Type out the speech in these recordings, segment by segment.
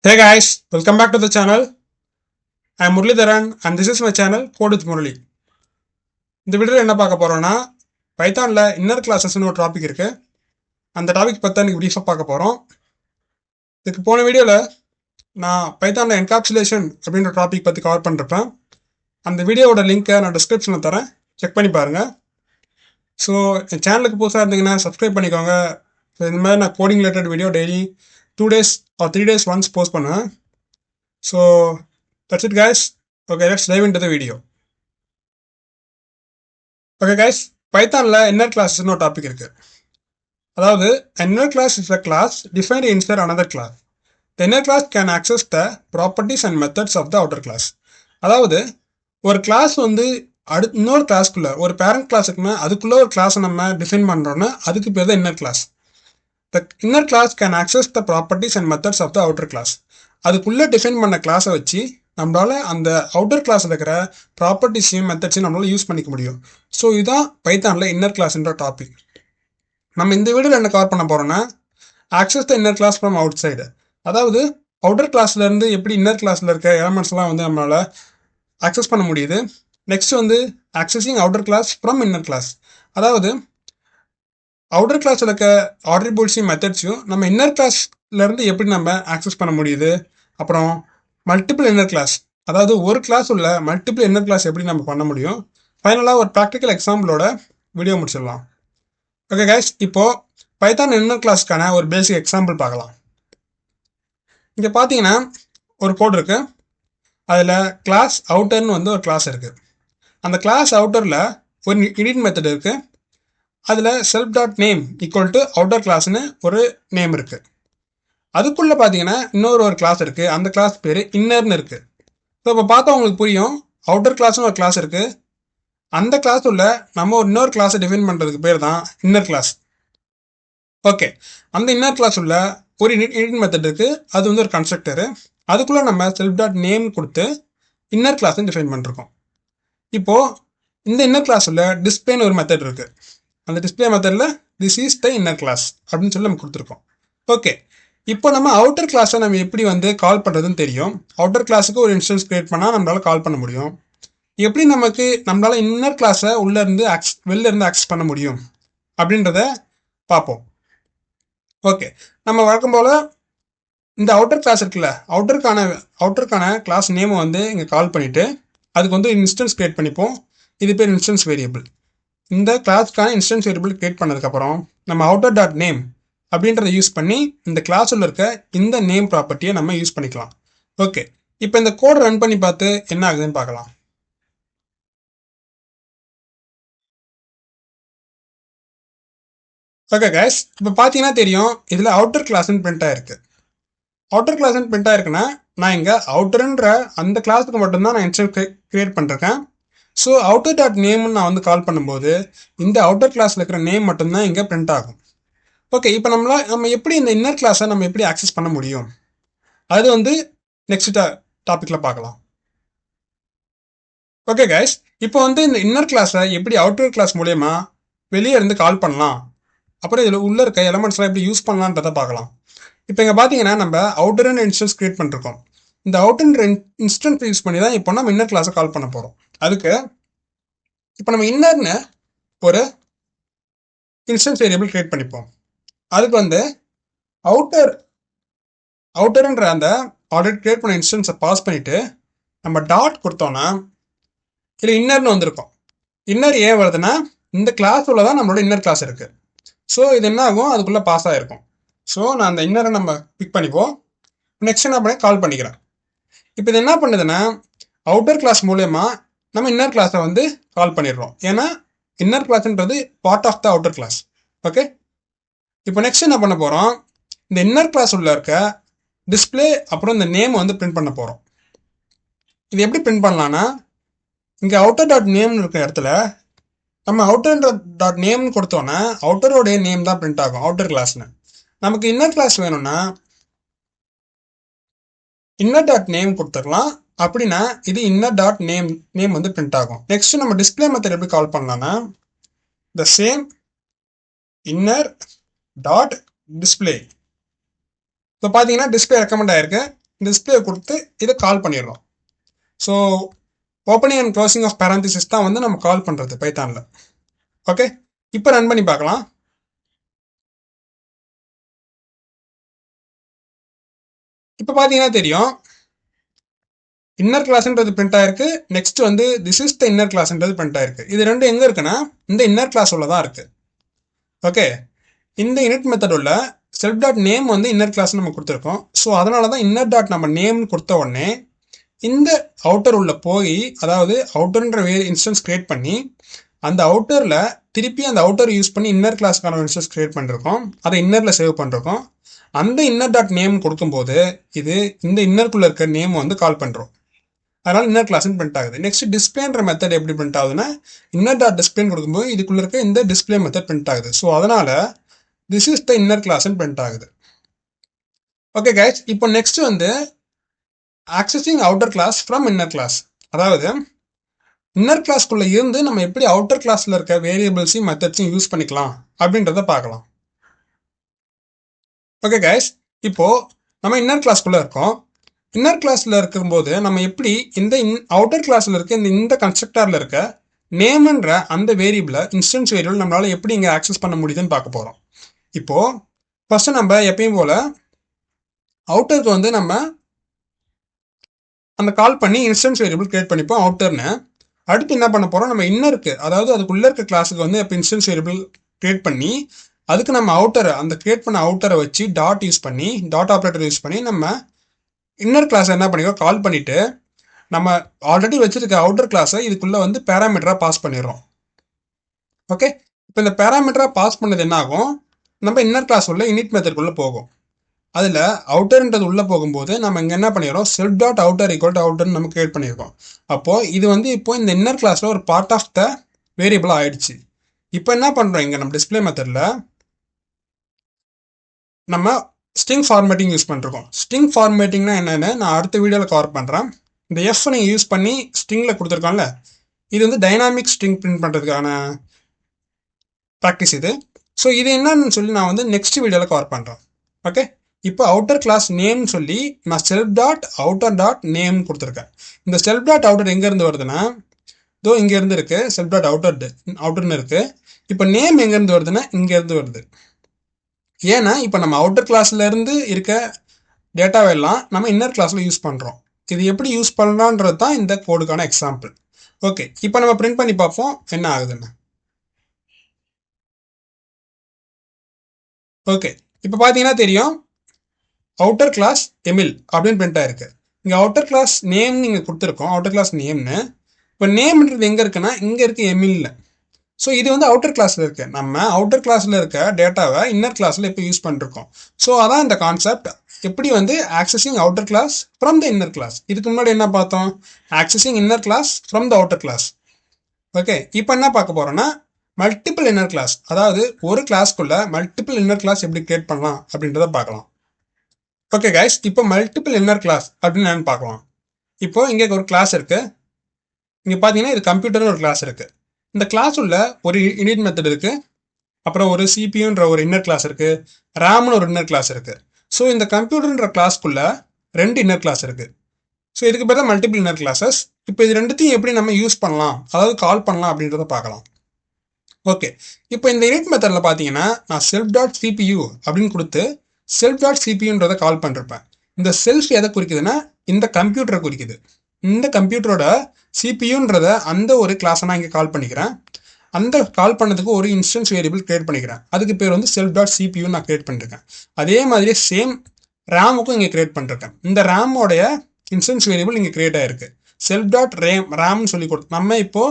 Hey guys, welcome back to the channel. I am Muralidharan and this is my channel Code with Murali. இந்த வீடியோவில் என்ன பார்க்க போறோம்னா பைத்தானில் inner கிளாஸஸ்னு ஒரு topic இருக்கு. அந்த டாபிக் பற்றி இன்னைக்கு ப்ரீஃபாக பார்க்க போகிறோம். இதுக்கு போன வீடியோவில் நான் பைத்தானில் என்காப்சுலேஷன் அப்படின்ற டாபிக் பற்றி கவர் பண்ணிருப்பேன். அந்த வீடியோவோட லிங்க்கை நான் டிஸ்கிரிப்ஷனில் தரேன், செக் பண்ணி பாருங்கள். ஸோ என் சேனலுக்கு புதுசாக இருந்தீங்கன்னா சப்ஸ்கிரைப் பண்ணிக்கோங்க. ஸோ இந்த மாதிரி நான் coding related video daily 2 days or 3 days once post பண்ணுவேன். So that's it guys. Okay, let's dive into the video. Okay guys, பைத்தானில் inner classesனு ஒரு டாபிக் இருக்கு. அதாவது inner class is a class defined inside another class. The inner class can access the properties and methods of the outer class. அதாவது ஒரு class வந்து இன்னொரு கிளாஸ்க்குள்ள ஒரு parent கிளாஸுக்குமே அதுக்குள்ள ஒரு கிளாஸை நம்ம டிஃபைன் பண்ணுறோன்னா அதுக்கு பேர் தான் inner class. The inner class can access the properties and methods of the outer class. அதுக்குள்ளே டிஃபைன் பண்ண கிளாஸை வச்சு நம்மளால அந்த அவுட்டர் கிளாஸில் இருக்கிற ப்ராப்பர்ட்டிஸையும் மெத்தட்ஸையும் நம்மளால யூஸ் பண்ணிக்க முடியும். ஸோ இதுதான் பைத்தானில் இன்னர் கிளாஸ்ன்ற டாபிக். நம்ம இந்த வீடியோவில் என்ன கவர் பண்ண போகிறோம்னா access the inner class from outside. அதாவது அவுட்டர் கிளாஸ்லேருந்து எப்படி இன்னர் கிளாஸில் இருக்க எலமெண்ட்ஸ்லாம் வந்து நம்மளால் ஆக்சஸ் பண்ண முடியுது. நெக்ஸ்ட் வந்து accessing outer class from inner class. அதாவது அவுட்டர் கிளாஸில் இருக்க ஆட்ரிபியூட்ஸையும் மெத்தட்ஸையும் நம்ம இன்னர் கிளாஸ்லேருந்து எப்படி நம்ம ஆக்சஸ் பண்ண முடியுது. அப்புறம் மல்டிபிள் இன்னர் கிளாஸ், அதாவது ஒரு கிளாஸ் உள்ள மல்டிபிள் இன்னர் கிளாஸ் எப்படி நம்ம பண்ண முடியும். ஃபைனலாக ஒரு ப்ராக்டிக்கல் எக்ஸாம்பிளோட வீடியோ முடிச்சிடலாம். ஓகே கைஸ், இப்போது பைத்தான் இன்னர் கிளாஸ்க்கான ஒரு பேசிக் எக்ஸாம்பிள் பார்க்கலாம். இங்கே பார்த்தீங்கன்னா ஒரு கோட் இருக்குது. அதில் கிளாஸ் அவுட்டர்னு வந்து ஒரு கிளாஸ் இருக்குது. அந்த கிளாஸ் அவுட்டரில் ஒரு இனிட் மெத்தட் இருக்குது. அதில் self dot name equal to outer கிளாஸ்னு ஒரு நேம் இருக்குது. அதுக்குள்ளே பார்த்தீங்கன்னா இன்னொரு கிளாஸ் இருக்குது. அந்த கிளாஸ் பேர் இன்னர்னு இருக்குது. ஸோ இப்போ பார்த்தா உங்களுக்கு புரியும், அவுட்டர் கிளாஸ்னு ஒரு கிளாஸ் இருக்குது. அந்த கிளாஸ் உள்ள நம்ம ஒரு இன்னொரு கிளாஸை டிஃபைன் பண்ணுறதுக்கு பேர் தான் இன்னர் கிளாஸ். ஓகே, அந்த இன்னர் கிளாஸ் உள்ள ஒரு இனிட் மெத்தட் இருக்குது. அது வந்து ஒரு கன்ஸ்ட்ரக்டரு. அதுக்குள்ளே நம்ம செல்ஃப் டாட் நேம் கொடுத்து இன்னர் கிளாஸை டிஃபைன் பண்ணிருக்கோம். இப்போது இந்த இன்னர் கிளாஸ் உள்ள டிஸ்பிளேன்னு ஒரு மெத்தட் இருக்குது. அந்த டிஸ்பிளே மெத்தடில் this is the inner class அப்படின்னு சொல்லி நம்ம கொடுத்துருக்கோம். ஓகே, இப்போ நம்ம அவுட்டர் கிளாஸை நம்ம எப்படி வந்து கால் பண்ணுறதுன்னு தெரியும். அவுட்டர் கிளாஸுக்கு ஒரு இன்ஸ்டன்ஸ் கிரியேட் பண்ணால் நம்மளால் கால் பண்ண முடியும். எப்படி நம்மளால் இன்னர் கிளாஸை உள்ளேருந்து வெளில இருந்து ஆக்சஸ் பண்ண முடியும் அப்படின்றத பார்ப்போம். ஓகே, நம்ம வழக்கம் போல் இந்த அவுட்டர் கிளாஸ் இருக்குல்ல, அவுட்டருக்கான கிளாஸ் நேமை வந்து இங்கே கால் பண்ணிவிட்டு அதுக்கு வந்து இன்ஸ்டன்ஸ் கிரியேட் பண்ணிப்போம். இது பேர் இன்ஸ்டன்ஸ் வேரியபிள். இந்த கிளாஸ்க்கான இன்ஸ்டன்ஸ் வேரியபிள் கிரியேட் பண்ணதுக்கப்புறம் நம்ம அவுட்டர் டாட் நேம் அப்படின்றத யூஸ் பண்ணி இந்த கிளாஸில் இருக்க இந்த நேம் ப்ராப்பர்ட்டியை நம்ம யூஸ் பண்ணிக்கலாம். ஓகே, இப்போ இந்த கோட் ரன் பண்ணி பார்த்து என்ன ஆகுதுன்னு பார்க்கலாம். ஓகே கைஸ், இப்போ பார்த்தீங்கன்னா தெரியும் இதில் அவுட்டர் கிளாஸ்ன்னு பிரிண்ட் ஆயிருக்கு. அவுட்டர் கிளாஸ்ன்னு பிரிண்ட் ஆயிருக்குன்னா நான் இங்கே அவுட்டர்ன்ற அந்த கிளாஸுக்கு மட்டும்தான் நான் இன்ஸ்டன்ஸ் கிரியேட் பண்ணிருக்கேன். ஸோ அவுட்டர் டாட் நேம்னு நான் வந்து கால் பண்ணும்போது இந்த அவுட்டர் கிளாஸில் இருக்கிற நேம் மட்டும்தான் இங்கே பிரிண்ட் ஆகும். ஓகே, இப்போ நம்ம எப்படி இந்த இன்னர் கிளாஸை நம்ம எப்படி ஆக்சஸ் பண்ண முடியும் அது வந்து நெக்ஸ்ட் டாப்பிக்கில் பார்க்கலாம். ஓகே கைஸ், இப்போ வந்து இந்த இன்னர் கிளாஸை எப்படி அவுட்டர் கிளாஸ் மூலயமா வெளியே இருந்து கால் பண்ணலாம், அப்புறம் இதில் உள்ள இருக்க எலமெண்ட்ஸ்லாம் எப்படி யூஸ் பண்ணலான்றதை பார்க்கலாம். இப்போ இங்கே பார்த்தீங்கன்னா நம்ம அவுட்டர்னு இன்ஸ்டன்ஸ் கிரியேட் பண்ணிருக்கோம். இந்த அவுட்டர் இன்ஸ்டன்ஸ் யூஸ் பண்ணி தான் இப்போ நம்ம இன்னர் கிளாஸை கால் பண்ண போகிறோம். அதுக்கு இப்போ நம்ம இன்னர்னு ஒரு இன்ஸ்டன்ஸ் வேரியபிள் கிரியேட் பண்ணிப்போம். அதுக்கு வந்து அவுட்டர்ன்ற அந்த ஆல்ரெடி கிரியேட் பண்ண இன்ஸ்டன்ஸை பாஸ் பண்ணிவிட்டு நம்ம டாட் கொடுத்தோன்னா இதில் இன்னர்னு வந்திருக்கும். இன்னர் ஏன் வருதுன்னா இந்த கிளாஸ் உள்ள தான் நம்மளோட இன்னர் கிளாஸ் இருக்குது. ஸோ இது என்ன ஆகும், அதுக்குள்ளே பாஸ் ஆகிருக்கும். ஸோ நான் அந்த இன்னரை நம்ம பிக் பண்ணிப்போம். நெக்ஸ்ட் என்ன பண்ணி கால் பண்ணிக்கிறேன். இப்போ இது என்ன பண்ணுதுன்னா அவுட்டர் கிளாஸ் மூலயமா நம்ம இன்னர் கிளாஸை வந்து கால் பண்ணிடுறோம். ஏன்னா இன்னர் கிளாஸ்ன்றது part of the outer class. Okay, இப்போ நெக்ஸ்ட் என்ன பண்ண போகிறோம், இந்த இன்னர் கிளாஸ் உள்ள இருக்க டிஸ்பிளே அப்புறம் இந்த நேம் வந்து பிரிண்ட் பண்ண போகிறோம். இது எப்படி பிரிண்ட் பண்ணலான்னா இங்கே அவுட்டர் டாட் நேம்னு இருக்கிற இடத்துல நம்ம அவுட்டர் டாட் நேம்னு கொடுத்தோன்னா அவுட்டரோடைய நேம் தான் பிரிண்ட் ஆகும் அவுட்டர் கிளாஸ்னு. நமக்கு இன்னர் கிளாஸ் வேணும்னா இன்னர் டாட் நேம் கொடுத்துடலாம். அப்படின்னா இது இன்னர் டாட் நேம் வந்து பிரிண்ட் ஆகும். நெக்ஸ்ட் நம்ம டிஸ்பிளே மெத்தட் எப்படி கால் பண்ணலாம்னா the same inner dot display. இப்போ பார்த்தீங்கன்னா டிஸ்பிளே ரெக்கமெண்ட் ஆயிருக்கு. டிஸ்பிளே கொடுத்து இதை கால் பண்ணிடுறோம். So opening and closing of parenthesis தான் வந்து நம்ம கால் பண்ணுறது பைத்தானில். ஓகே, இப்போ ரன் பண்ணி பார்க்கலாம். இப்போ பார்த்தீங்கன்னா தெரியும், இன்னர் கிளாஸ்ன்றது பிரிண்ட் ஆயிருக்கு. நெக்ஸ்ட் வந்து திஸ் இஸ் த இன்னர் கிளாஸ்ன்றது பிரிண்ட் ஆயிருக்கு. இது ரெண்டும் எங்கே இருக்குன்னா இந்த இன்னர் கிளாஸ் உள்ள தான் இருக்கு. ஓகே, இந்த இனிட் மெத்தட் உள்ள செல்ஃப் டாட் நேம் வந்து இன்னர் கிளாஸ் நம்ம கொடுத்துருக்கோம். ஸோ அதனால தான் இன்னர் டாட் நம்ம நேம் கொடுத்த உடனே இந்த அவுட்டர் உள்ள போய், அதாவது அவுட்டர்ன்ற வேறு இன்ஸ்டன்ஸ் கிரியேட் பண்ணி அந்த அவுட்டரில் திருப்பி அந்த அவுட்டர் யூஸ் பண்ணி இன்னர் கிளாஸ்க்கான இன்ஸ்டன்ஸ் கிரியேட் பண்ணிருக்கோம். அதை இன்னரில் சேவ் பண்ணிருக்கோம். அந்த இன்னர் டாட் நேம் கொடுக்கும்போது இது இந்த இன்னருக்குள்ளே இருக்க நேம் வந்து கால் பண்ணுறோம். அதனால் இன்னர் கிளாஸ்ன்னு பிரிண்ட் ஆகுது. நெக்ஸ்ட் டிஸ்பிளேன்ற மெத்தட் எப்படி பிரிண்ட் ஆகுதுன்னா இன்னர் டாட் டிஸ்பிளேன்னு கொடுக்கும்போது இதுக்குள்ளே இருக்க இந்த டிஸ்பிளே மெத்தட் பிரிண்ட் ஆகுது. ஸோ அதனால் திஸ் இஸ் த இன்னர் கிளாஸ்ன்னு பிரிண்ட் ஆகுது. ஓகே கைஸ், இப்போ நெக்ஸ்ட் வந்து accessing outer class from inner class. அதாவது இன்னர் கிளாஸ்க்குள்ளே இருந்து நம்ம எப்படி அவுட்டர் கிளாஸில் இருக்க வேரியபிள்ஸையும் மெத்தட்ஸையும் யூஸ் பண்ணிக்கலாம் அப்படின்றத பார்க்கலாம். ஓகே கைஸ், இப்போது நம்ம இன்னர் கிளாஸ்க்குள்ளே இருக்கோம். இன்னர் கிளாஸில் இருக்கும்போது நம்ம எப்படி இந்த அவுட்டர் கிளாஸில் இருக்க இந்த கன்ஸ்ட்ரக்டரில் இருக்க நேம்ன்ற அந்த வேரியபிளை இன்ஸ்டன்ஸ் வேரியபிள் நம்மளால் எப்படி இங்கே ஆக்சஸ் பண்ண முடியுதுன்னு பார்க்க போகிறோம். இப்போது ஃபஸ்ட்டு நம்ம எப்பயும் போல் அவுட்டருக்கு வந்து நம்ம அந்த கால் பண்ணி இன்ஸ்டன்ஸ் வேரியபிள் கிரியேட் பண்ணிப்போம் அவுட்டர்னு. அடுத்து என்ன பண்ண போகிறோம், நம்ம இன்னருக்கு, அதாவது அதுக்குள்ளே இருக்க கிளாஸுக்கு வந்து இப்போ இன்ஸ்டன்ஸ் வேரியபிள் கிரியேட் பண்ணி அதுக்கு நம்ம அவுட்டரை, அந்த கிரியேட் பண்ண அவுட்டரை வச்சு டாட் யூஸ் பண்ணி, டாட் ஆப்ரேட்டர் யூஸ் பண்ணி நம்ம இன்னர் கிளாஸை என்ன பண்ணிக்கிறோம், கால் பண்ணிவிட்டு நம்ம ஆல்ரெடி வச்சுருக்க அவுட்டர் கிளாஸை இதுக்குள்ளே வந்து பேராமீட்டராக பாஸ் பண்ணிடுறோம். ஓகே, இப்போ இந்த பேராமீட்டராக பாஸ் பண்ணது என்ன ஆகும், நம்ம இன்னர் கிளாஸ் உள்ள இனிட் மெத்தட்குள்ளே போகும். அதில் அவுட்டர்ன்றது உள்ளே போகும்போது நம்ம இங்கே என்ன பண்ணிடுறோம், self dot outer equal to அவுட்டர்னு நம்ம கிரியேட் பண்ணியிருக்கோம். அப்போது இது வந்து இப்போ இந்த இன்னர் கிளாஸில் ஒரு பார்ட் ஆஃப் த வேரியபிள் ஆயிடுச்சு. இப்போ என்ன பண்ணுறோம், இங்கே நம்ம டிஸ்பிளே மெத்தடில் நம்ம ஸ்ட்ரிங் ஃபார்மேட்டிங் யூஸ் பண்ணிருக்கோம். ஸ்ட்ரிங் ஃபார்மேட்டிங்னா என்னென்னு நான் அடுத்த வீடியோவில் கவர் பண்ணுறேன். இந்த எஃப் நீங்கள் யூஸ் பண்ணி ஸ்ட்ரிங்கில் கொடுத்துருக்கோம்ல, இது வந்து டைனாமிக் ஸ்ட்ரிங் பிரிண்ட் பண்ணுறதுக்கான ப்ராக்டிஸ் இது. ஸோ இது என்னன்னு சொல்லி நான் வந்து நெக்ஸ்ட் வீடியோவில் கவர் பண்ணுறேன். ஓகே, இப்போ அவுட்டர் கிளாஸ் நேம்னு சொல்லி நான் self dot outer dot name கொடுத்துருக்கேன். இந்த செல்ஃப் டாட் அவுட்டர் எங்கேருந்து வருதுன்னா இதோ இங்கேருந்து இருக்குது, செல்ஃப் டாட் அவுட்டர்னு இருக்குது. இப்போ நேம் எங்கேருந்து வருதுன்னா இங்கேருந்து வருது. ஏன்னா இப்போ நம்ம அவுட்டர் கிளாஸ்லேருந்து இருக்க டேட்டாவெல்லாம் நம்ம இன்னர் கிளாஸில் யூஸ் பண்ணுறோம். இது எப்படி யூஸ் பண்ணலான்றது தான் இந்த கோடுக்கான எக்ஸாம்பிள். ஓகே, இப்போ நம்ம பிரிண்ட் பண்ணி பார்ப்போம் என்ன ஆகுதுன்னு. ஓகே, இப்போ பார்த்தீங்கன்னா தெரியும் அவுட்டர் கிளாஸ் எமில் அப்படின்னு பிரிண்ட் ஆயிருக்கு. இங்கே அவுட்டர் கிளாஸ் நேம் நீங்கள் கொடுத்துருக்கோம், அவுட்டர் கிளாஸ் நேம்னு. இப்போ நேம்ன்றது எங்கே இருக்குன்னா இங்கே இருக்குது எமில்ல. ஸோ இது வந்து அவுட்டர் கிளாஸில் இருக்குது. நம்ம அவுட்டர் கிளாஸில் இருக்க டேட்டாவை இன்னர் கிளாஸில் இப்போ யூஸ் பண்ணிருக்கோம். ஸோ அதான் இந்த கான்செப்ட், எப்படி வந்து accessing outer class from the inner class. இதுக்கு முன்னாடி என்ன பார்த்தோம், accessing inner class from the outer class. Okay, இப்போ என்ன பார்க்க போகிறோன்னா மல்டிபிள் இன்னர் கிளாஸ், அதாவது ஒரு கிளாஸ்க்குள்ளே மல்டிபிள் இன்னர் கிளாஸ் எப்படி கிரியேட் பண்ணலாம் அப்படின்றத பார்க்கலாம். ஓகே கைஸ், இப்போ மல்டிபிள் இன்னர் கிளாஸ் அப்படின்னு என்னன்னு பார்க்கலாம். இப்போ இங்கே ஒரு கிளாஸ் இருக்குது. இங்கே பார்த்தீங்கன்னா இது கம்ப்யூட்டர்னு ஒரு கிளாஸ் இருக்குது. இந்த கிளாஸ் உள்ள ஒரு இனிட் மெத்தட் இருக்குது, அப்புறம் ஒரு சிபியூன்ற ஒரு இன்னர் கிளாஸ் இருக்குது, ரேம்னு ஒரு இன்னர் கிளாஸ் இருக்குது. ஸோ இந்த கம்ப்யூட்டர்ன்ற கிளாஸ்க்குள்ள 2 இன்னர் கிளாஸ் இருக்குது. ஸோ இதுக்கு பேர் தான் மல்டிபிள் இன்னர் கிளாஸஸ். இப்போ இது ரெண்டுத்தையும் எப்படி நம்ம யூஸ் பண்ணலாம், அதாவது கால் பண்ணலாம் அப்படின்றத பார்க்கலாம். ஓகே, இப்போ இந்த இனிட் மெத்தடில் பார்த்தீங்கன்னா நான் செல்ஃப் டாட் சிபியூ அப்படின்னு கொடுத்து செல்ஃப் டாட் சிபியூன்றதை கால் பண்ணிருப்பேன். இந்த செல்ஃப் எதை குறிக்குதுன்னா இந்த கம்ப்யூட்டரை குறிக்குது. இந்த கம்ப்யூட்டரோட சிபியூன்றத அந்த ஒரு கிளாஸை நான் இங்கே கால் பண்ணிக்கிறேன். அந்த கால் பண்ணதுக்கு ஒரு இன்ஸ்டன்ஸ் வேரியபிள் கிரியேட் பண்ணிக்கிறேன். அதுக்கு பேர் வந்து செல்ஃப் டாட் சிபியூ நான் கிரியேட் பண்ணிருக்கேன். அதே மாதிரி சேம் ரேமுக்கும் இங்கே கிரியேட் பண்ணிருக்கேன். இந்த ரேமோடைய இன்ஸ்டன்ஸ் வேரியபிள் இங்கே கிரியேட் ஆயிருக்கு. செல்ஃப் டாட் ரேம்னு சொல்லி கொடுத்து நம்ம இப்போ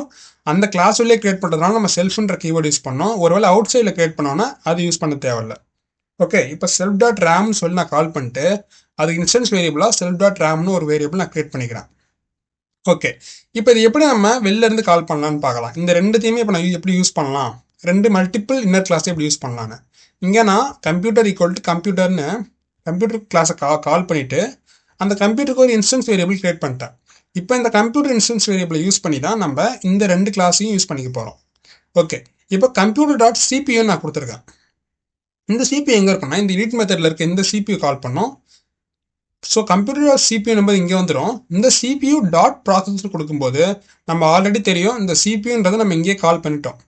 அந்த கிளாஸ் உள்ளே கிரியேட் பண்ணுறதுனால நம்ம செல்ஃப்ன்ற கீவேர்டு யூஸ் பண்ணோம். ஒருவேளை அவுட் சைடில் கிரியேட் பண்ணோன்னா அது யூஸ் பண்ண தேவையில்லை. ஓகே, இப்போ செல்ஃப் டாட் ரேம்னு சொல்லி நான் கால் பண்ணிட்டு அதுக்கு இன்ஸ்டன்ஸ் வேரியபிளாக செல்ஃப் டாட் ரேம்னு ஒரு வேரியபிள் நான் கிரியேட் பண்ணிக்கிறேன். ஓகே, இப்போ இது எப்படி நம்ம வெளில இருந்து கால் பண்ணலான்னு பார்க்கலாம். இந்த ரெண்டுத்தையுமே இப்போ நான் எப்படி யூஸ் பண்ணலாம், 2 மல்டிபிள் இன்னர் கிளாஸை எப்படி யூஸ் பண்ணலான்னு. இங்கே நான் கம்ப்யூட்டர் ஈக்குவல் டு கம்ப்யூட்டர்னு கம்ப்யூட்டர் கிளாஸை கால் பண்ணிவிட்டு அந்த கம்ப்யூட்டருக்கு ஒரு இன்ஸ்டன்ஸ் வேரியபிள் கிரியேட் பண்ணிட்டேன். இப்போ இந்த கம்ப்யூட்டர் இன்ஸ்டன்ஸ் வேரியபிளை யூஸ் பண்ணி தான் நம்ம இந்த 2 கிளாஸையும் யூஸ் பண்ணிக்க போகிறோம். ஓகே, இப்போ கம்ப்யூட்டர் டாட் சிபியூ நான் கொடுத்துருக்கேன். இந்த சிபியூ எங்கே இருக்குன்னா இந்த இனிட் மெத்தடில் இருக்க இந்த சிபியூ கால் பண்ணோம். ஸோ கம்ப்யூட்டர் சிபியூ நம்பர் இங்கே வந்துடும். இந்த சிபியூ டாட் ப்ராசஸர் கொடுக்கும்போது நம்ம ஆல்ரெடி தெரியும் இந்த சிபியூன்றதை நம்ம இங்கே கால் பண்ணிட்டோம்.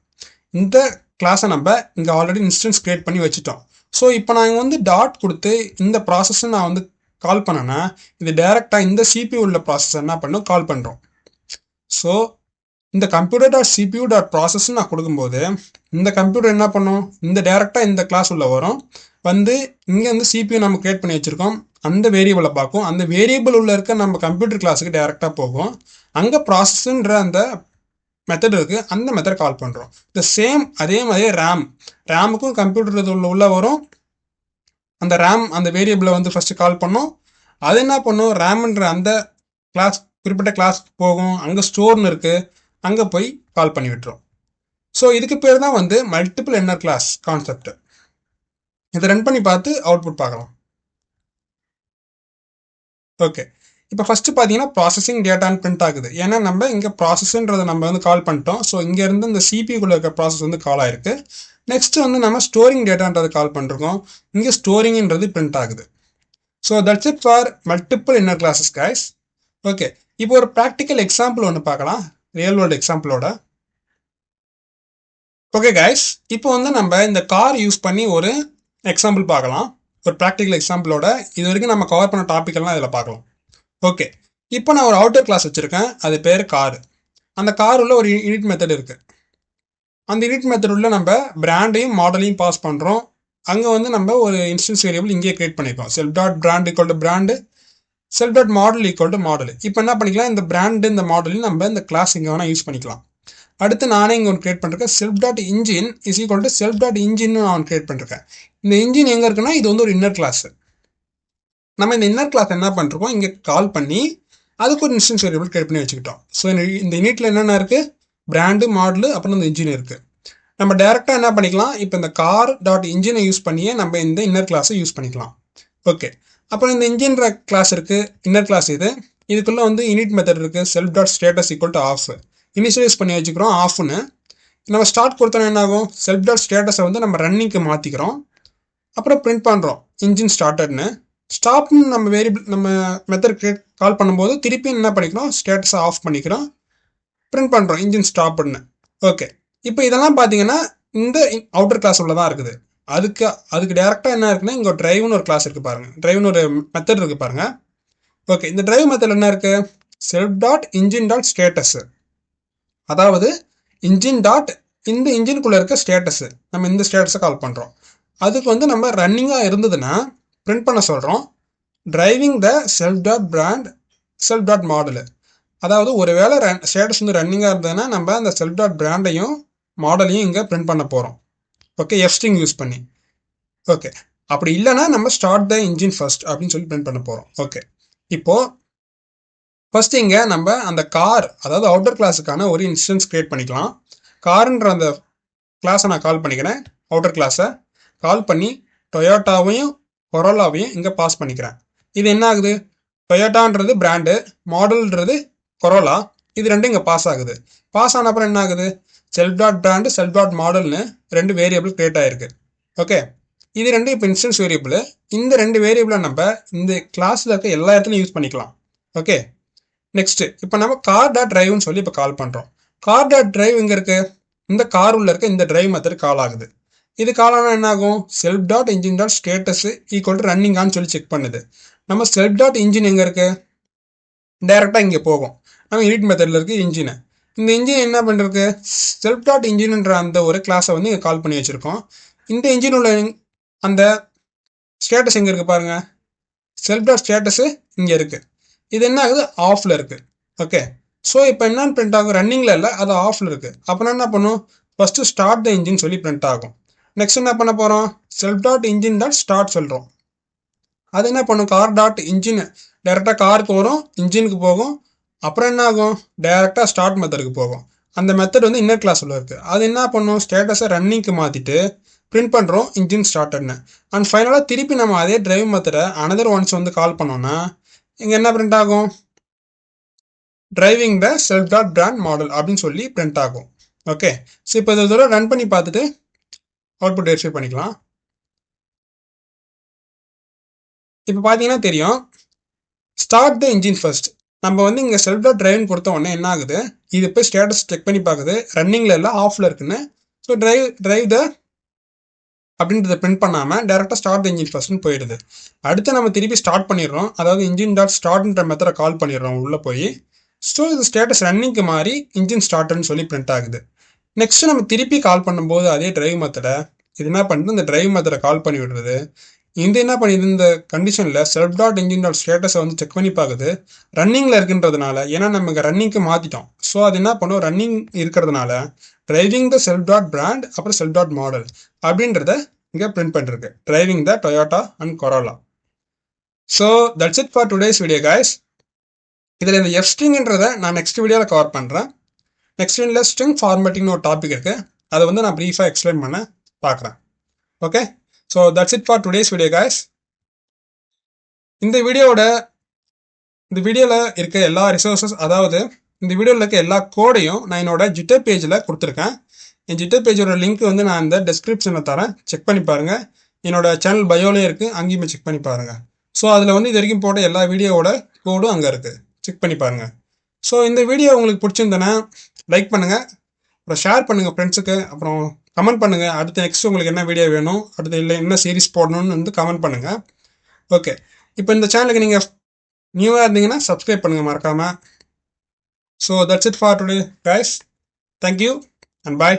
இந்த கிளாஸை நம்ம இங்கே ஆல்ரெடி இன்ஸ்டன்ஸ் கிரியேட் பண்ணி வச்சுட்டோம். ஸோ இப்போ நான் வந்து டாட் கொடுத்து இந்த ப்ராசஸை நான் வந்து கால் பண்ணேன்னா இது டைரெக்டாக இந்த சிபியூ உள்ள ப்ராசஸ் என்ன பண்ணும் கால் பண்ணுறோம். ஸோ இந்த computer dot CPU dot process நான் கொடுக்கும்போது இந்த கம்ப்யூட்டர் என்ன பண்ணும், இந்த டைரெக்டாக இந்த கிளாஸ் உள்ள வரும், வந்து இங்கே வந்து சிபியூ நம்ம கிரியேட் பண்ணி வச்சுருக்கோம் அந்த வேரியபிளை பார்க்கும். அந்த வேரியபிள் உள்ள இருக்க நம்ம கம்ப்யூட்டர் கிளாஸுக்கு டைரெக்டாக போகும். அங்கே ப்ராசஸ்ன்ற அந்த மெத்தட் இருக்குது, அந்த மெத்தட் கால் பண்ணுறோம். இந்த சேம் அதே மாதிரி ரேமுக்கும் கம்ப்யூட்டர் உள்ள வரும். அந்த ரேம் அந்த வேரியபிளை வந்து ஃபஸ்ட்டு கால் பண்ணோம். அது என்ன பண்ணும், ரேம்ன்ற அந்த கிளாஸ் குறிப்பிட்ட கிளாஸ் போகும், அங்கே ஸ்டோர்னு இருக்குது, அங்கே போய் கால் பண்ணி விட்டுரும். ஸோ இதுக்கு பேர் தான் வந்து மல்டிபிள் இன்னர் கிளாஸ் கான்செப்ட். இதை ரன் பண்ணி பார்த்து அவுட்புட் பார்க்கலாம். ஓகே, இப்போ ஃபஸ்ட்டு பார்த்தீங்கன்னா ப்ராசஸிங் டேட்டான்னு பிரிண்ட் ஆகுது. ஏன்னா நம்ம இங்கே ப்ராசஸ்ன்றதை நம்ம வந்து கால் பண்ணிட்டோம். ஸோ இங்கேருந்து இந்த சிபிக்குள்ளே இருக்க ப்ராசஸ் வந்து கால் ஆயிருக்கு. நெக்ஸ்ட் வந்து நம்ம ஸ்டோரிங் டேட்டான்றதை கால் பண்ணிருக்கோம், இங்கே ஸ்டோரிங்ன்றது பிரிண்ட் ஆகுது. So that's it for multiple inner classes guys. Okay, இப்போ ஒரு ப்ராக்டிக்கல் எக்ஸாம்பிள் ஒன்று பார்க்கலாம், ரியல் வேர்ல்டு எக்ஸாம்பிளோட. ஓகே கைஸ், இப்போ வந்து நம்ம இந்த கார் யூஸ் பண்ணி ஒரு எக்ஸாம்பிள் பார்க்கலாம், ஒரு ப்ராக்டிக்கல் எக்ஸாம்பிளோட. இது வரைக்கும் நம்ம கவர் பண்ண டாபிக்கெல்லாம் இதில் பார்க்கலாம். ஓகே, இப்போ நான் ஒரு அவுட்டர் கிளாஸ் வச்சுருக்கேன், அது பேர் காரு. அந்த கார் உள்ள ஒரு யூனிட் மெத்தட் இருக்குது. அந்த யூனிட் மெத்தட் உள்ள நம்ம பிராண்டையும் மாடலையும் பாஸ் பண்ணுறோம். அங்கே வந்து நம்ம ஒரு இன்ஸ்டன்ஸ் வேரியபிள் இங்கே கிரியேட் பண்ணியிருக்கோம். Self dot brand equal to brand, self dot model equal to model. இப்போ என்ன பண்ணிக்கலாம், இந்த பிராண்டு இந்த மாடலையும் நம்ம இந்த கிளாஸ் இங்கே வேணால் யூஸ் பண்ணிக்கலாம். அடுத்து நானே இங்கே ஒன்று கிரியேட் பண்ணிருக்கேன், self dot engine is equal to self dot engine நான் ஒன்று கிரியேட் பண்ணிருக்கேன். இந்த இன்ஜின் எங்கே இருக்குன்னா இது வந்து ஒரு இன்னர் கிளாஸ். நம்ம இந்த இன்னர் கிளாஸ் என்ன பண்ணிருக்கோம், இங்கே கால் பண்ணி அதுக்கு ஒரு இன்ஸ்டன்ஸ் வேரியபிள் கிரியேட் பண்ணி வச்சுக்கிட்டோம். ஸோ இந்த யூனிட்டில் என்னென்ன இருக்குது, பிராண்டு, மாடலு, அப்புறம் இந்த இன்ஜின் இருக்குது. நம்ம டேரெக்டாக என்ன பண்ணிக்கலாம், இப்போ இந்த கார் டாட் இன்ஜினை யூஸ் பண்ணியே நம்ம இந்த இன்னர் கிளாஸை யூஸ் பண்ணிக்கலாம். ஓகே, அப்புறம் இந்த இன்ஜின்ற கிளாஸ் இருக்குது, இன்னர் கிளாஸ் இது. இதுக்குள்ளே வந்து யூனிட் மெத்தட் இருக்குது, self dot status equal to off. Initialize பண்ணி வச்சுக்கிறோம் ஆஃப்னு. நம்ம ஸ்டார்ட் கொடுத்தோன்னா என்ன ஆகும், செல்ஃப் டாட் ஸ்டேட்டஸை வந்து நம்ம ரன்னிங்க்கு மாற்றிக்கிறோம். அப்புறம் பிரிண்ட் பண்ணுறோம் இன்ஜின் ஸ்டார்டட்னு. ஸ்டாப்னு நம்ம வேரியபிள் நம்ம மெத்தட் கால் பண்ணும்போது திருப்பி என்ன பண்ணிக்கிறோம், ஸ்டேட்டஸை ஆஃப் பண்ணிக்கிறோம், பிரிண்ட் பண்ணுறோம் இன்ஜின் ஸ்டாப்னு. ஓகே, இப்போ இதெல்லாம் பார்த்தீங்கன்னா இந்த அவுட்டர் கிளாஸ் உள்ள தான் இருக்குது. அதுக்கு டேரெக்டாக என்ன இருக்குன்னா இங்கே டிரைவ்னு ஒரு கிளாஸ் இருக்குது பாருங்கள், டிரைவ்னு ஒரு மெத்தட் இருக்குது பாருங்கள். ஓகே, இந்த டிரைவ் மெத்தட் என்ன இருக்குது, self dot engine dot status, அதாவது இன்ஜின் டாட் இந்த இன்ஜினுக்குள்ளே இருக்க ஸ்டேட்டஸு நம்ம இந்த ஸ்டேட்டஸை கால் பண்ணுறோம். அதுக்கு வந்து நம்ம ரன்னிங்காக இருந்ததுன்னா பிரிண்ட் பண்ண சொல்கிறோம், டிரைவிங் த self dot brand self dot model. அதாவது ஒரு வேளை ஸ்டேட்டஸ் வந்து ரன்னிங்காக இருந்ததுன்னா நம்ம அந்த செல்ஃப் டாட் பிராண்டையும் மாடலையும் இங்கே பிரிண்ட் பண்ண போகிறோம். ஓகே, எஃப்ஸ்ட்ரிங் யூஸ் பண்ணி. ஓகே, அப்படி இல்லைன்னா நம்ம ஸ்டார்ட் த இன்ஜின் ஃபர்ஸ்ட் அப்படின்னு சொல்லி பிரிண்ட் பண்ண போகிறோம். ஓகே, இப்போது ஃபர்ஸ்ட் இங்கே நம்ம அந்த கார் அதாவது அவுட்டர் கிளாஸுக்கான ஒரு இன்ஸ்டன்ஸ் கிரியேட் பண்ணிக்கலாம். காருன்ற அந்த கிளாஸை நான் கால் பண்ணிக்கிறேன், அவுட்டர் கிளாஸை கால் பண்ணி டொயோட்டாவையும் கொரோலாவையும் இங்கே பாஸ் பண்ணிக்கிறேன். இது என்ன ஆகுது, டொயோட்டான்றது பிராண்டு, மாடல்ன்றது கொரோலா, இது ரெண்டும் இங்கே பாஸ் ஆகுது. பாஸ் ஆன அப்புறம் என்ன ஆகுது, self dot brand self dot மாடல்னு ரெண்டு வேரியபிள் கிரியேட் ஆகிருக்கு. ஓகே, இது ரெண்டு இப்போ இன்ஸ்டன்ஸ் வேரியபிள். இந்த ரெண்டு வேரியபிளை நம்ம இந்த கிளாஸில் இருக்க எல்லா இடத்துலையும் யூஸ் பண்ணிக்கலாம். ஓகே, நெக்ஸ்ட்டு இப்போ நம்ம கார் டாட் டிரைவ்னு சொல்லி இப்போ கால் பண்ணுறோம். கார் டாட் டிரைவ் இங்கே இருக்குது, இந்த கார் உள்ள இருக்க இந்த டிரைவ் மெத்தட் கால் ஆகுது. இது கால் ஆனால் என்ன ஆகும், self dot engine dot status equal to ரன்னிங்கான்னு சொல்லி செக் பண்ணுது. நம்ம செல்ஃப் டாட் இன்ஜின் எங்கே இருக்குது, டைரெக்டாக இங்கே போகும், நம்ம யூனிட் மெத்தடில் இருக்குது இன்ஜினை. இந்த இன்ஜின் என்ன பண்ணுறது, செல்ஃப் டாட் இன்ஜின்ன்ற அந்த ஒரு கிளாஸை வந்து இங்கே கால் பண்ணி வச்சுருக்கோம். இந்த இன்ஜின் உள்ள அந்த ஸ்டேட்டஸ் எங்கே இருக்குது பாருங்கள், செல்ஃப் டாட் ஸ்டேட்டஸு இங்கே இருக்குது. இது என்ன ஆகுது, ஆஃபில் இருக்குது. ஓகே, ஸோ இப்போ என்னன்னு பிரிண்ட் ஆகும், ரன்னிங்கில் இல்லை, அது ஆஃபில் இருக்குது. அப்போனா என்ன பண்ணும், ஃபஸ்ட்டு ஸ்டார்ட் த இன்ஜின் சொல்லி பிரிண்ட் ஆகும். நெக்ஸ்ட் என்ன பண்ண போகிறோம், self dot engine dot start சொல்கிறோம். அது என்ன பண்ணும், கார் டாட் இன்ஜின் டேரெக்டாக காருக்கு வரும், இன்ஜினுக்கு போகும், அப்புறம் என்ன ஆகும், டேரெக்டாக ஸ்டார்ட் மெத்தடுக்கு போகும். அந்த மெத்தட் வந்து இன்னர் கிளாஸ் உள்ள இருக்குது. அது என்ன பண்ணும், ஸ்டேட்டஸை ரன்னிங்க்கு மாற்றிட்டு பிரிண்ட் பண்ணுறோம் இன்ஜின் ஸ்டார்டட்னு. அண்ட் ஃபைனலாக திருப்பி நம்ம அதே டிரைவ் மெத்தடை அனதர் ஒன்ஸ் வந்து கால் பண்ணோன்னா இங்கே என்ன பிரிண்ட் ஆகும், டிரைவிங் த செல்ஃப் டாட் பிராண்ட் மாடல் அப்படின்னு சொல்லி பிரிண்ட் ஆகும். ஓகே, ஸோ இப்போ இதை தூரம் ரன் பண்ணி பார்த்துட்டு அவுட்புட் வெரிஃபை பண்ணிக்கலாம். இப்போ பார்த்தீங்கன்னா தெரியும், ஸ்டார்ட் த இன்ஜின் ஃபர்ஸ்ட். நம்ம வந்து இங்கே செல்ஃப் டாட் டிரைவ்னு கொடுத்த உடனே என்ன ஆகுது, இது போய் ஸ்டேட்டஸ் செக் பண்ணி பார்க்குது, ரன்னிங்கில் இல்லை ஆஃபில் இருக்குன்னு. ஸோ டிரைவ் த அப்படின்றத பிரிண்ட் பண்ணாமல் டேரெக்டாக ஸ்டார்ட் த இன்ஜின் ஃபர்ஸ்ட்னு போயிடுது. அடுத்து நம்ம திருப்பி ஸ்டார்ட் பண்ணிடுறோம், அதாவது இன்ஜின் டாட் ஸ்டார்ட்ன்ற மெத்தடை கால் பண்ணிடுறோம் உள்ளே போய். ஸோ இது ஸ்டேட்டஸ் ரன்னிங்க்கு மாறி இன்ஜின் ஸ்டார்ட்னு சொல்லி பிரிண்ட் ஆகுது. நெக்ஸ்ட் நம்ம திருப்பி கால் பண்ணும்போது அதே டிரைவ் மெத்தடை இது என்ன பண்ணுறது, இந்த டிரைவ் மெத்தடை கால் பண்ணி விடுறது. இந்த என்ன பண்ணிடுது, இந்த கண்டிஷனில் செல்ஃப் டாட் இன்ஜின் டாட் ஸ்டேட்டஸை வந்து செக் பண்ணி பார்க்குது ரன்னிங்கில் இருக்குன்றதுனால. ஏன்னா நமக்கு ரன்னிங்க்கு மாற்றிட்டோம். ஸோ அது என்ன பண்ணும், ரன்னிங் இருக்கிறதுனால டிரைவிங் த செல்ஃப் டாட் பிராண்ட் அப்புறம் செல்ஃப் டாட் மாடல் அப்படின்றத இங்கே பிரிண்ட் பண்ணிருக்கு, driving the Toyota and corolla. So that's it for today's video guys. இதில் இந்த எஃப் ஸ்ட்ரிங்ன்றதை நான் நெக்ஸ்ட் வீடியோவில் கவர் பண்ணுறேன். நெக்ஸ்ட் வீடியோவில் ஸ்ட்ரிங் ஃபார்மேட்டிங்னு ஒரு டாபிக் இருக்குது, அதை வந்து நான் ப்ரீஃபாக எக்ஸ்பிளைன் பண்ண பார்க்குறேன். Okay, so that's it for today's video guys. இந்த வீடியோவில் இருக்க எல்லா ரிசோர்ஸஸ், அதாவது இந்த வீடியோவில் இருக்க எல்லா கோடையும் நான் என்னோட ஜிட்டர் பேஜில் கொடுத்துருக்கேன். என் ஜிட்டர் பேஜோட லிங்க் வந்து நான் இந்த டெஸ்கிரிப்ஷனில் தரேன், செக் பண்ணி பாருங்கள். என்னோட சேனல் பயோலேயே இருக்குது, அங்கேயுமே செக் பண்ணி பாருங்கள். ஸோ அதில் வந்து இது வரைக்கும் போட்ட எல்லா வீடியோவோட கோடும் அங்கே இருக்குது, செக் பண்ணி பாருங்கள். ஸோ இந்த வீடியோ உங்களுக்கு பிடிச்சிருந்தேன்னா லைக் பண்ணுங்கள், அப்புறம் ஷேர் பண்ணுங்கள் ஃப்ரெண்ட்ஸுக்கு, அப்புறம் கமெண்ட் பண்ணுங்கள் அடுத்து நெக்ஸ்ட் உங்களுக்கு என்ன வீடியோ வேணும், அடுத்து இல்லை என்ன சீரிஸ் போடணும்னு வந்து கமெண்ட் பண்ணுங்கள். ஓகே, இப்போ இந்த சேனலுக்கு நீங்கள் நியூவாக இருந்தீங்கன்னா சப்ஸ்கிரைப் பண்ணுங்கள் மறக்காமல். So that's it for today guys. Thank you and bye.